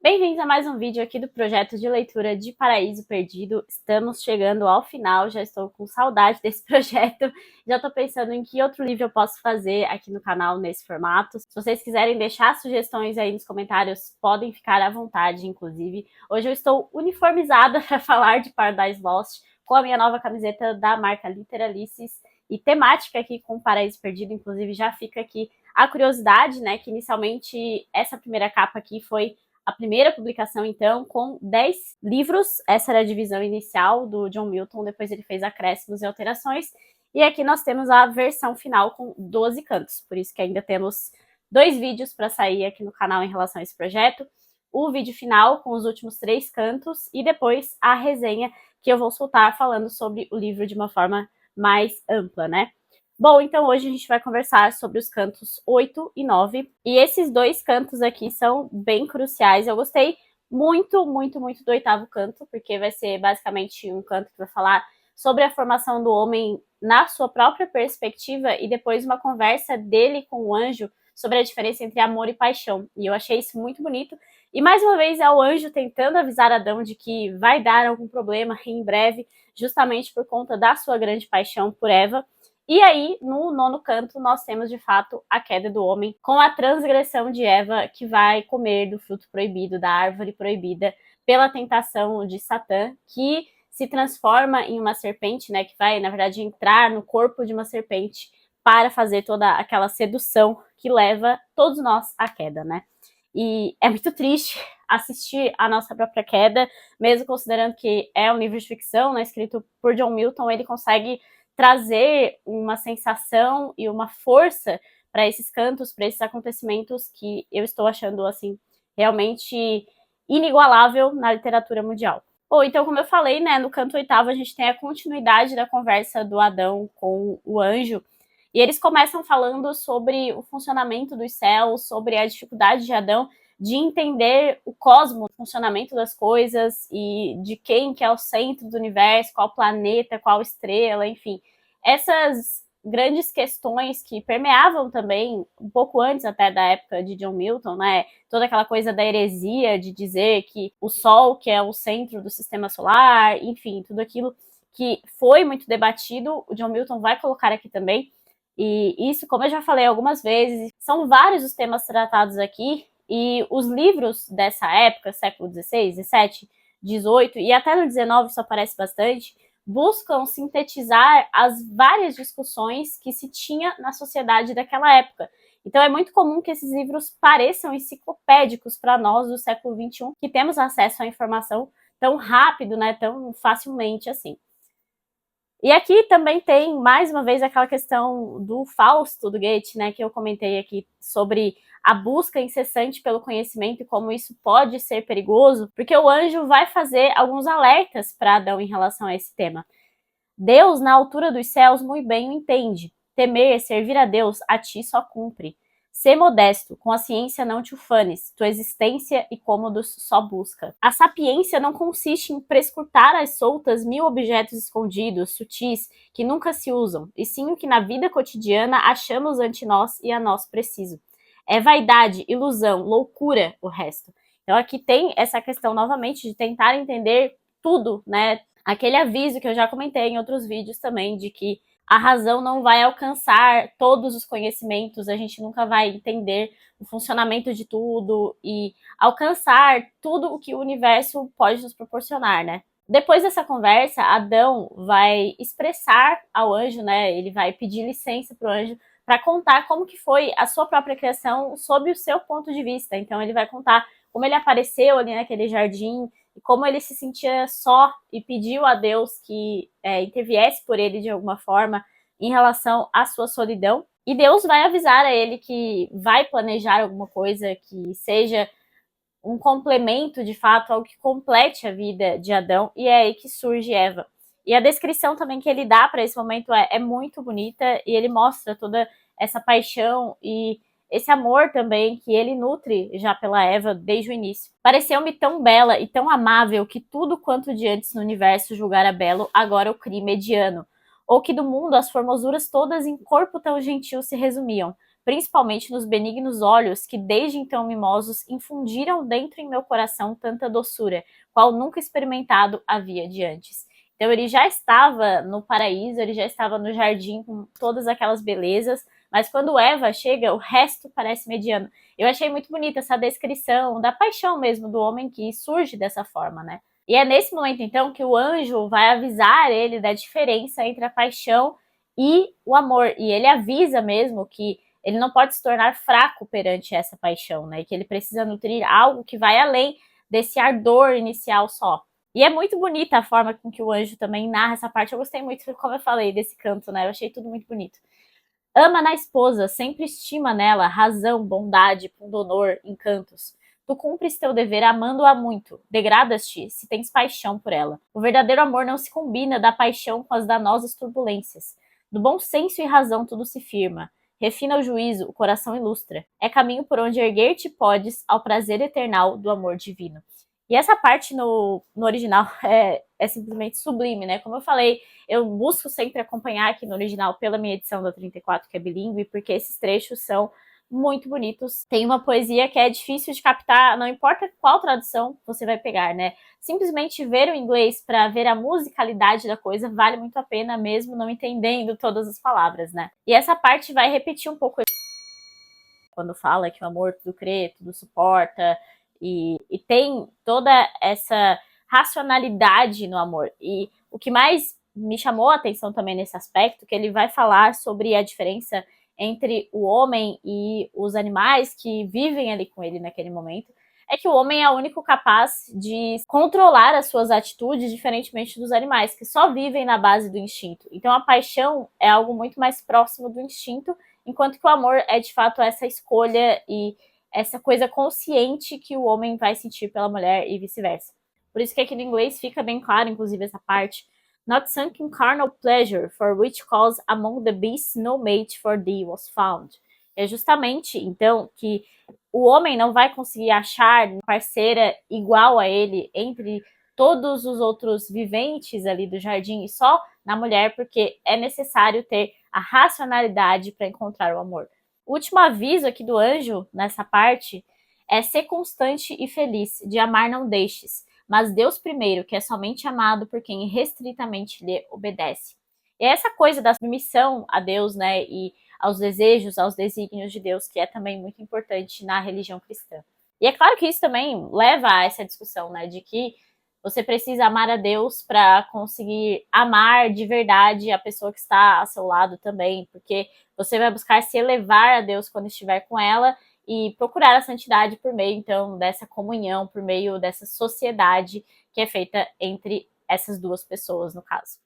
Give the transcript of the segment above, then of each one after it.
Bem-vindos a mais um vídeo aqui do projeto de leitura de Paraíso Perdido. Estamos chegando ao final, já estou com saudade desse projeto. Já estou pensando em que outro livro eu posso fazer aqui no canal nesse formato. Se vocês quiserem deixar sugestões aí nos comentários, podem ficar à vontade, inclusive. Hoje eu estou uniformizada para falar de Paradise Lost, com a minha nova camiseta da marca Literalices e temática aqui com Paraíso Perdido. Inclusive já fica aqui a curiosidade, né, que inicialmente essa primeira capa aqui foi a primeira publicação, então, com 10 livros. Essa era a divisão inicial do John Milton, depois ele fez acréscimos e alterações. E aqui nós temos a versão final com 12 cantos, por isso que ainda temos 2 vídeos para sair aqui no canal em relação a esse projeto. O vídeo final com os últimos 3 cantos e depois a resenha que eu vou soltar falando sobre o livro de uma forma mais ampla, né? Bom, então hoje a gente vai conversar sobre os cantos 8 e 9. E esses 2 cantos aqui são bem cruciais. Eu gostei muito do 8º canto, porque vai ser basicamente um canto que vai falar sobre a formação do homem na sua própria perspectiva e depois uma conversa dele com o anjo sobre a diferença entre amor e paixão. E eu achei isso muito bonito. E mais uma vez é o anjo tentando avisar Adão de que vai dar algum problema em breve, justamente por conta da sua grande paixão por Eva. E aí, no 9º canto, nós temos, de fato, a queda do homem, com a transgressão de Eva, que vai comer do fruto proibido, da árvore proibida, pela tentação de Satã, que se transforma em uma serpente, né, que vai, na verdade, entrar no corpo de uma serpente para fazer toda aquela sedução que leva todos nós à queda, né? E é muito triste assistir a nossa própria queda, mesmo considerando que é um livro de ficção, né, escrito por John Milton, ele consegue trazer uma sensação e uma força para esses cantos, para esses acontecimentos que eu estou achando, assim, realmente inigualável na literatura mundial. Bom, então, como eu falei, né, no canto 8º a gente tem a continuidade da conversa do Adão com o anjo, e eles começam falando sobre o funcionamento dos céus, sobre a dificuldade de Adão de entender o cosmos, o funcionamento das coisas e de quem que é o centro do universo, qual planeta, qual estrela, enfim. Essas grandes questões que permeavam também, um pouco antes até da época de John Milton, né? Toda aquela coisa da heresia de dizer que o Sol, que é o centro do sistema solar, enfim, tudo aquilo que foi muito debatido, o John Milton vai colocar aqui também. E isso, como eu já falei algumas vezes, são vários os temas tratados aqui, e os livros dessa época, século XVI, XVII, XVIII e até no XIX isso aparece bastante, buscam sintetizar as várias discussões que se tinha na sociedade daquela época. Então é muito comum que esses livros pareçam enciclopédicos para nós do século XXI, que temos acesso à informação tão rápido, né, tão facilmente assim. E aqui também tem, mais uma vez, aquela questão do Fausto, do Goethe, né, que eu comentei aqui sobre a busca incessante pelo conhecimento e como isso pode ser perigoso, porque o anjo vai fazer alguns alertas para Adão em relação a esse tema. Deus, na altura dos céus, muito bem o entende. Temer, servir a Deus, a ti só cumpre. Sê modesto, com a ciência não te ufanes, tua existência e cômodos só busca. A sapiência não consiste em prescrutar às soltas 1000 objetos escondidos, sutis, que nunca se usam, e sim o que na vida cotidiana achamos ante nós e a nós preciso. É vaidade, ilusão, loucura o resto. Então aqui tem essa questão novamente de tentar entender tudo, né? Aquele aviso que eu já comentei em outros vídeos também, de que a razão não vai alcançar todos os conhecimentos, a gente nunca vai entender o funcionamento de tudo e alcançar tudo o que o universo pode nos proporcionar, né? Depois dessa conversa, Adão vai expressar ao anjo, né? Ele vai pedir licença para o anjo para contar como que foi a sua própria criação sob o seu ponto de vista. Então ele vai contar como ele apareceu ali naquele jardim, e como ele se sentia só e pediu a Deus que interviesse por ele de alguma forma em relação à sua solidão. E Deus vai avisar a ele que vai planejar alguma coisa que seja um complemento, de fato, ao que complete a vida de Adão, e é aí que surge Eva. E a descrição também que ele dá para esse momento é muito bonita, e ele mostra toda essa paixão e esse amor também que ele nutre já pela Eva desde o início. Pareceu-me tão bela e tão amável que tudo quanto de antes no universo julgara belo, agora o crie mediano. Ou que do mundo as formosuras todas em corpo tão gentil se resumiam. principalmente nos benignos olhos que desde então mimosos infundiram dentro em meu coração tanta doçura, qual nunca experimentado havia de antes. Então ele já estava no paraíso, ele já estava no jardim com todas aquelas belezas, mas quando Eva chega, o resto parece mediano. Eu achei muito bonita essa descrição da paixão mesmo do homem que surge dessa forma, né? E é nesse momento, então, que o anjo vai avisar ele da diferença entre a paixão e o amor. E ele avisa mesmo que ele não pode se tornar fraco perante essa paixão, né? E que ele precisa nutrir algo que vai além desse ardor inicial só. E é muito bonita a forma com que o anjo também narra essa parte. Eu gostei muito, como eu falei, desse canto, né? Eu achei tudo muito bonito. Ama na esposa, sempre estima nela razão, bondade, pundonor, encantos. Tu cumpres teu dever amando-a muito, degradas-te se tens paixão por ela. O verdadeiro amor não se combina da paixão com as danosas turbulências. Do bom senso e razão tudo se firma. Refina o juízo, o coração ilustra. É caminho por onde erguer-te podes ao prazer eternal do amor divino. E essa parte no original é simplesmente sublime, né? Como eu falei, eu busco sempre acompanhar aqui no original pela minha edição da 34, que é bilíngue, porque esses trechos são muito bonitos. Tem uma poesia que é difícil de captar, não importa qual tradução você vai pegar, né? Simplesmente ver o inglês para ver a musicalidade da coisa vale muito a pena, mesmo não entendendo todas as palavras, né? E essa parte vai repetir um pouco quando fala que o amor tudo crê, tudo suporta, e tem toda essa racionalidade no amor. E o que mais me chamou a atenção também nesse aspecto, que ele vai falar sobre a diferença entre o homem e os animais que vivem ali com ele naquele momento, é que o homem é o único capaz de controlar as suas atitudes, diferentemente dos animais, que só vivem na base do instinto. Então a paixão é algo muito mais próximo do instinto, enquanto que o amor é de fato essa escolha e essa coisa consciente que o homem vai sentir pela mulher e vice-versa. Por isso que aqui no inglês fica bem claro, inclusive, essa parte. Not sunk in carnal pleasure, for which cause among the beasts no mate for thee was found. É justamente, então, que o homem não vai conseguir achar uma parceira igual a ele entre todos os outros viventes ali do jardim e só na mulher, porque é necessário ter a racionalidade para encontrar o amor. O último aviso aqui do anjo, nessa parte, é ser constante e feliz, de amar não deixes, mas Deus primeiro, que é somente amado por quem restritamente lhe obedece. E é essa coisa da submissão a Deus, né, e aos desejos, aos desígnios de Deus, que é também muito importante na religião cristã. E é claro que isso também leva a essa discussão, né, de que você precisa amar a Deus para conseguir amar de verdade a pessoa que está ao seu lado também, porque você vai buscar se elevar a Deus quando estiver com ela e procurar a santidade por meio, então, dessa comunhão, por meio dessa sociedade que é feita entre essas duas pessoas, no caso.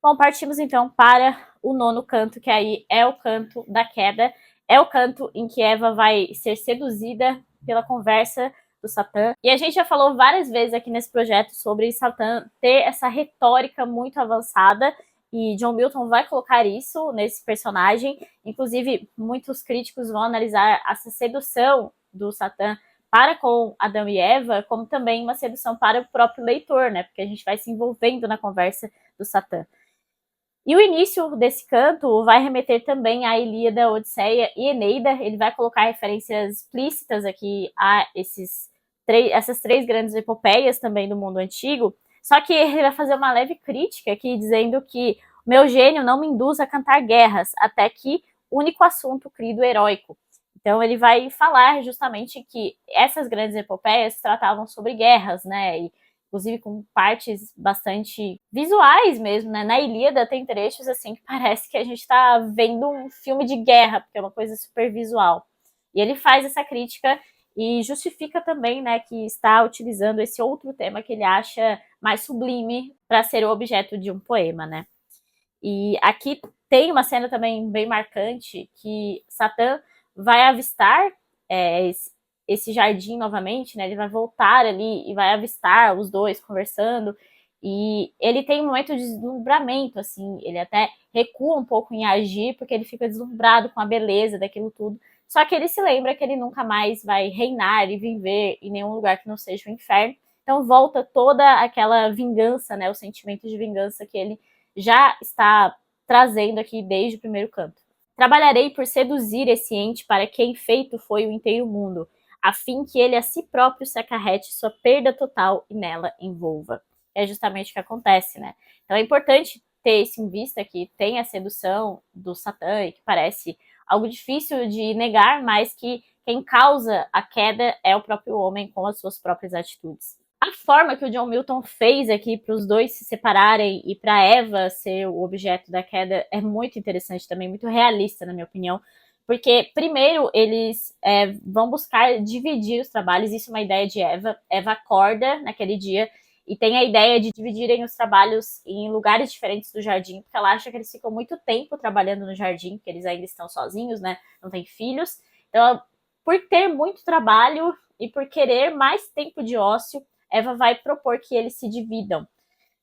Bom, partimos então para o nono canto, que aí é o canto da queda, é o canto em que Eva vai ser seduzida pela conversa do Satã. E a gente já falou várias vezes aqui nesse projeto sobre Satã ter essa retórica muito avançada, e John Milton vai colocar isso nesse personagem. Inclusive, muitos críticos vão analisar essa sedução do Satã para com Adão e Eva como também uma sedução para o próprio leitor, né? Porque a gente vai se envolvendo na conversa do Satã. E o início desse canto vai remeter também à Ilíada, Odisseia e Eneida. Ele vai colocar referências explícitas aqui a essas três grandes epopeias também do mundo antigo. Só que ele vai fazer uma leve crítica aqui, dizendo que meu gênio não me induz a cantar guerras, até que único assunto crido heróico. Então ele vai falar justamente que essas grandes epopeias tratavam sobre guerras, né? E inclusive com partes bastante visuais mesmo, né? Na Ilíada tem trechos assim que parece que a gente tá vendo um filme de guerra, porque é uma coisa super visual. E ele faz essa crítica e justifica também, né, que está utilizando esse outro tema que ele acha mais sublime para ser o objeto de um poema, né? E aqui tem uma cena também bem marcante que Satã vai avistar esse jardim novamente, né? Ele vai voltar ali e vai avistar os dois conversando. E ele tem um momento de deslumbramento, assim. Ele até recua um pouco em agir, porque ele fica deslumbrado com a beleza daquilo tudo. Só que ele se lembra que ele nunca mais vai reinar e viver em nenhum lugar que não seja o inferno. Então volta toda aquela vingança, né? O sentimento de vingança que ele já está trazendo aqui desde o primeiro canto. Trabalharei por seduzir esse ente para quem feito foi o inteiro mundo, a fim que ele a si próprio se acarrete sua perda total e nela envolva. É justamente o que acontece, né? Então é importante ter isso em vista, que tem a sedução do Satã, e que parece algo difícil de negar, mas que quem causa a queda é o próprio homem com as suas próprias atitudes. A forma que o John Milton fez aqui para os dois se separarem e para Eva ser o objeto da queda é muito interessante também, muito realista, na minha opinião. Porque, primeiro, eles vão buscar dividir os trabalhos, isso é uma ideia de Eva. Eva acorda naquele dia e tem a ideia de dividirem os trabalhos em lugares diferentes do jardim, porque ela acha que eles ficam muito tempo trabalhando no jardim, porque eles ainda estão sozinhos, né? Não têm filhos. Então, por ter muito trabalho e por querer mais tempo de ócio, Eva vai propor que eles se dividam.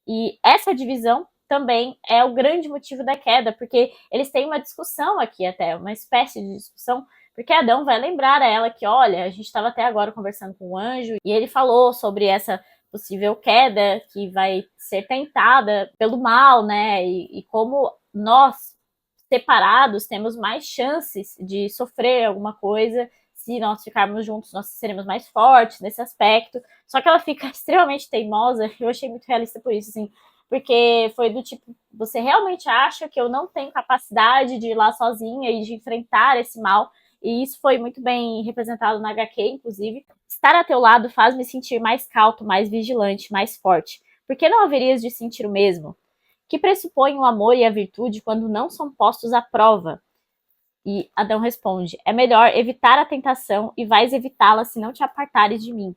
E essa divisão também é o grande motivo da queda, porque eles têm uma discussão aqui até, uma espécie de discussão, porque Adão vai lembrar a ela que, olha, a gente estava até agora conversando com o anjo, e ele falou sobre essa possível queda que vai ser tentada pelo mal, né? E como nós, separados, temos mais chances de sofrer alguma coisa. Se nós ficarmos juntos, nós seremos mais fortes nesse aspecto. Só que ela fica extremamente teimosa. Eu achei muito realista por isso, assim. Porque foi do tipo, você realmente acha que eu não tenho capacidade de ir lá sozinha e de enfrentar esse mal? E isso foi muito bem representado na HQ, inclusive. Estar a teu lado faz me sentir mais cauto, mais vigilante, mais forte. Por que não haverias de sentir o mesmo? Que pressupõe o amor e a virtude quando não são postos à prova? E Adão responde: é melhor evitar a tentação e vais evitá-la se não te apartares de mim.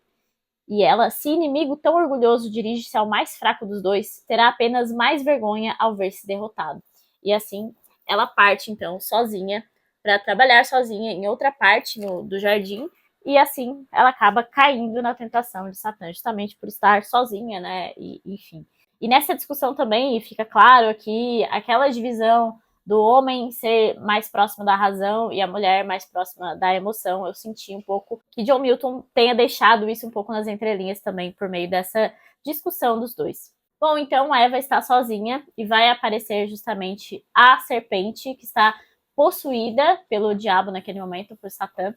E ela, se inimigo tão orgulhoso dirige-se ao mais fraco dos dois, terá apenas mais vergonha ao ver-se derrotado. E assim, ela parte então sozinha para trabalhar sozinha em outra parte do jardim, e assim ela acaba caindo na tentação de Satã, justamente por estar sozinha, né? E, enfim. E nessa discussão também fica claro que aquela divisão do homem ser mais próximo da razão e a mulher mais próxima da emoção, eu senti um pouco que John Milton tenha deixado isso um pouco nas entrelinhas também, por meio dessa discussão dos dois. Bom, então Eva está sozinha e vai aparecer justamente a serpente, que está possuída pelo diabo naquele momento, por Satã,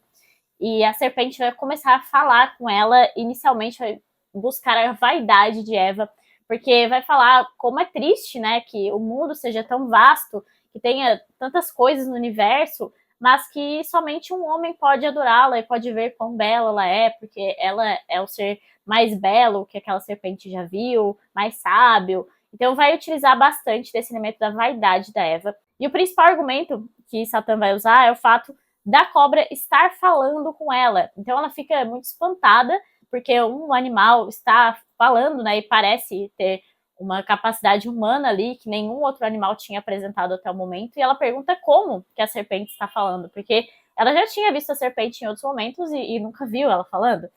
e a serpente vai começar a falar com ela, inicialmente vai buscar a vaidade de Eva, porque vai falar como é triste, né, que o mundo seja tão vasto, que tenha tantas coisas no universo, mas que somente um homem pode adorá-la e pode ver quão bela ela é, porque ela é o ser mais belo que aquela serpente já viu, mais sábio. Então vai utilizar bastante desse elemento da vaidade da Eva. E o principal argumento que Satã vai usar é o fato da cobra estar falando com ela. Então ela fica muito espantada, porque um animal está falando, né, e parece ter uma capacidade humana ali que nenhum outro animal tinha apresentado até o momento, e ela pergunta como que a serpente está falando, porque ela já tinha visto a serpente em outros momentos e nunca viu ela falando.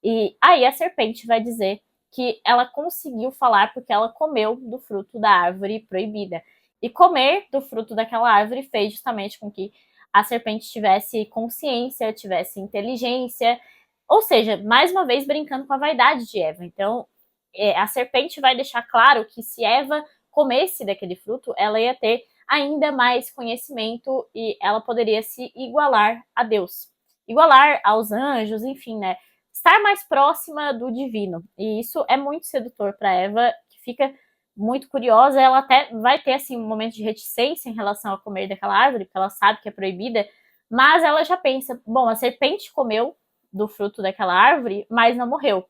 E aí a serpente vai dizer que ela conseguiu falar porque ela comeu do fruto da árvore proibida. E comer do fruto daquela árvore fez justamente com que a serpente tivesse consciência, tivesse inteligência, ou seja, mais uma vez brincando com a vaidade de Eva. Então, a serpente vai deixar claro que se Eva comesse daquele fruto, ela ia ter ainda mais conhecimento e ela poderia se igualar a Deus. Igualar aos anjos, enfim, né? Estar mais próxima do divino. E isso é muito sedutor para Eva, que fica muito curiosa. Ela até vai ter assim um momento de reticência em relação a comer daquela árvore, porque ela sabe que é proibida, mas ela já pensa: bom, a serpente comeu do fruto daquela árvore, mas não morreu.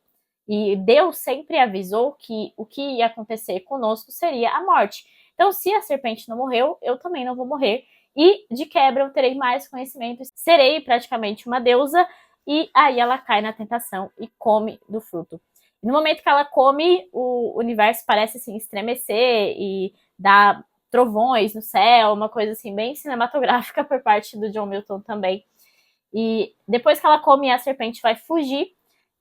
E Deus sempre avisou que o que ia acontecer conosco seria a morte. Então, se a serpente não morreu, eu também não vou morrer. E de quebra eu terei mais conhecimento, serei praticamente uma deusa. E aí ela cai na tentação e come do fruto. No momento que ela come, o universo parece assim estremecer e dar trovões no céu, uma coisa assim bem cinematográfica por parte do John Milton também. E depois que ela come, a serpente vai fugir.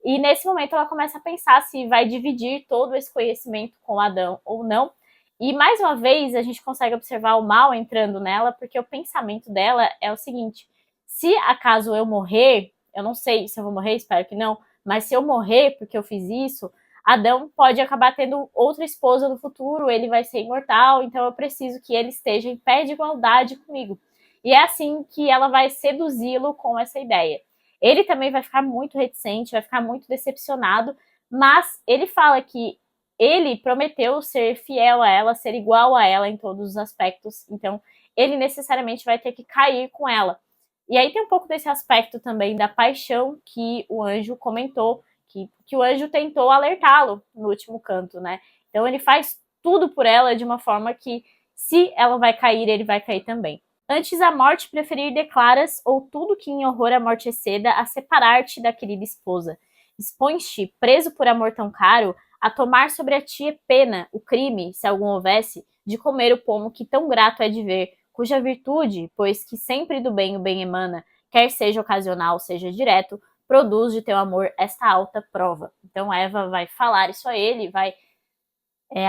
E nesse momento ela começa a pensar se vai dividir todo esse conhecimento com Adão ou não. E mais uma vez a gente consegue observar o mal entrando nela, porque o pensamento dela é o seguinte: se acaso eu morrer, eu não sei se eu vou morrer, espero que não, mas se eu morrer porque eu fiz isso, Adão pode acabar tendo outra esposa no futuro, ele vai ser imortal, então eu preciso que ele esteja em pé de igualdade comigo. E é assim que ela vai seduzi-lo com essa ideia. Ele também vai ficar muito reticente, vai ficar muito decepcionado, mas ele fala que ele prometeu ser fiel a ela, ser igual a ela em todos os aspectos, então ele necessariamente vai ter que cair com ela. E aí tem um pouco desse aspecto também da paixão que o anjo comentou, que o anjo tentou alertá-lo no último canto, né? Então ele faz tudo por ela de uma forma que, se ela vai cair, ele vai cair também. Antes a morte preferir declaras, ou tudo que em horror a morte exceda, a separar-te da querida esposa. Expões-te, preso por amor tão caro, a tomar sobre a ti pena, o crime, se algum houvesse, de comer o pomo que tão grato é de ver, cuja virtude, pois que sempre do bem o bem emana, quer seja ocasional, seja direto, produz de teu amor esta alta prova. Então Eva vai falar isso a ele, vai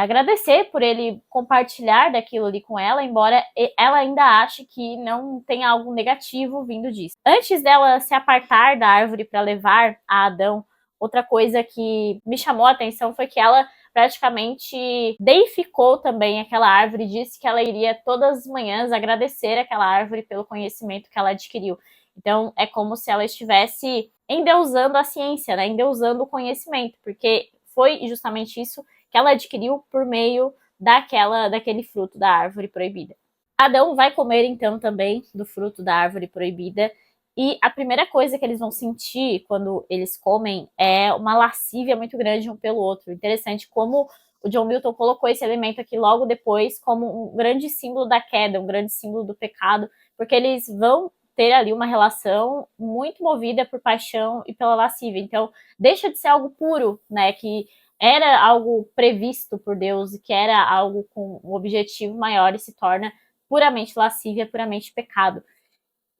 agradecer por ele compartilhar daquilo ali com ela, embora ela ainda ache que não tem algo negativo vindo disso. Antes dela se apartar da árvore para levar a Adão, outra coisa que me chamou a atenção foi que ela praticamente deificou também aquela árvore, disse que ela iria todas as manhãs agradecer aquela árvore pelo conhecimento que ela adquiriu. Então é como se ela estivesse endeusando a ciência, né? Endeusando o conhecimento, porque foi justamente isso que ela adquiriu por meio daquele fruto da árvore proibida. Adão vai comer então também do fruto da árvore proibida, e a primeira coisa que eles vão sentir quando eles comem é uma lascívia muito grande um pelo outro. Interessante como o John Milton colocou esse elemento aqui logo depois como um grande símbolo da queda, um grande símbolo do pecado, porque eles vão ter ali uma relação muito movida por paixão e pela lascívia. Então, deixa de ser algo puro, né, que era algo previsto por Deus e que era algo com um objetivo maior, e se torna puramente lascívia, puramente pecado.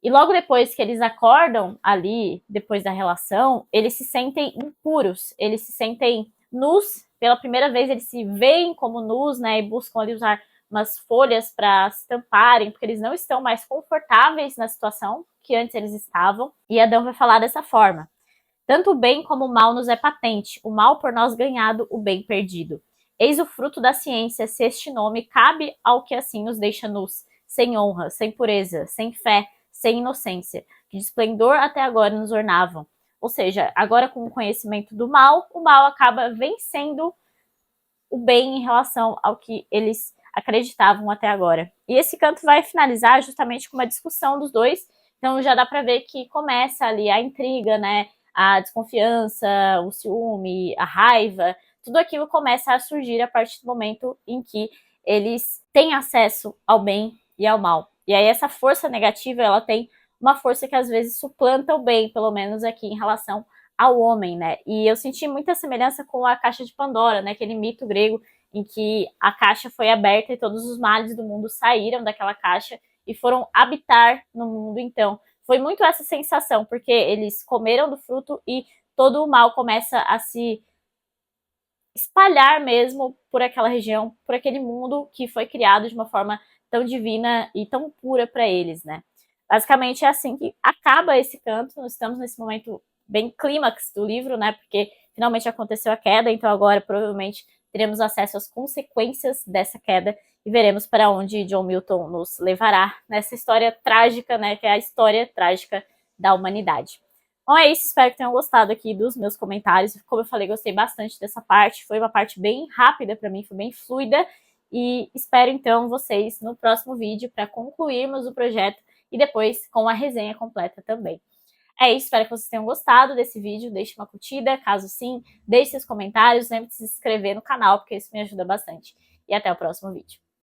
E logo depois que eles acordam ali, depois da relação, eles se sentem impuros, eles se sentem nus. Pela primeira vez eles se veem como nus, né, e buscam ali usar umas folhas para se tamparem, porque eles não estão mais confortáveis na situação que antes eles estavam. E Adão vai falar dessa forma: tanto o bem como o mal nos é patente, o mal por nós ganhado, o bem perdido. Eis o fruto da ciência, se este nome cabe ao que assim nos deixa nus, sem honra, sem pureza, sem fé, sem inocência, que de esplendor até agora nos ornavam. Ou seja, agora com o conhecimento do mal, o mal acaba vencendo o bem em relação ao que eles acreditavam até agora. E esse canto vai finalizar justamente com uma discussão dos dois, então já dá para ver que começa ali a intriga, né? A desconfiança, o ciúme, a raiva, tudo aquilo começa a surgir a partir do momento em que eles têm acesso ao bem e ao mal. E aí essa força negativa, ela tem uma força que às vezes suplanta o bem, pelo menos aqui em relação ao homem, né? E eu senti muita semelhança com a caixa de Pandora, né? Aquele mito grego em que a caixa foi aberta e todos os males do mundo saíram daquela caixa e foram habitar no mundo. Então, foi muito essa sensação, porque eles comeram do fruto e todo o mal começa a se espalhar mesmo por aquela região, por aquele mundo que foi criado de uma forma tão divina e tão pura para eles, né? Basicamente é assim que acaba esse canto. Nós estamos nesse momento bem clímax do livro, né? Porque finalmente aconteceu a queda, então agora provavelmente teremos acesso às consequências dessa queda e veremos para onde John Milton nos levará nessa história trágica, né? Que é a história trágica da humanidade. Bom, é isso, espero que tenham gostado aqui dos meus comentários. Como eu falei, gostei bastante dessa parte, foi uma parte bem rápida para mim, foi bem fluida, e espero então vocês no próximo vídeo para concluirmos o projeto e depois com a resenha completa também. É isso, espero que vocês tenham gostado desse vídeo, deixe uma curtida, caso sim, deixe seus comentários, lembre de se inscrever no canal, porque isso me ajuda bastante. E até o próximo vídeo.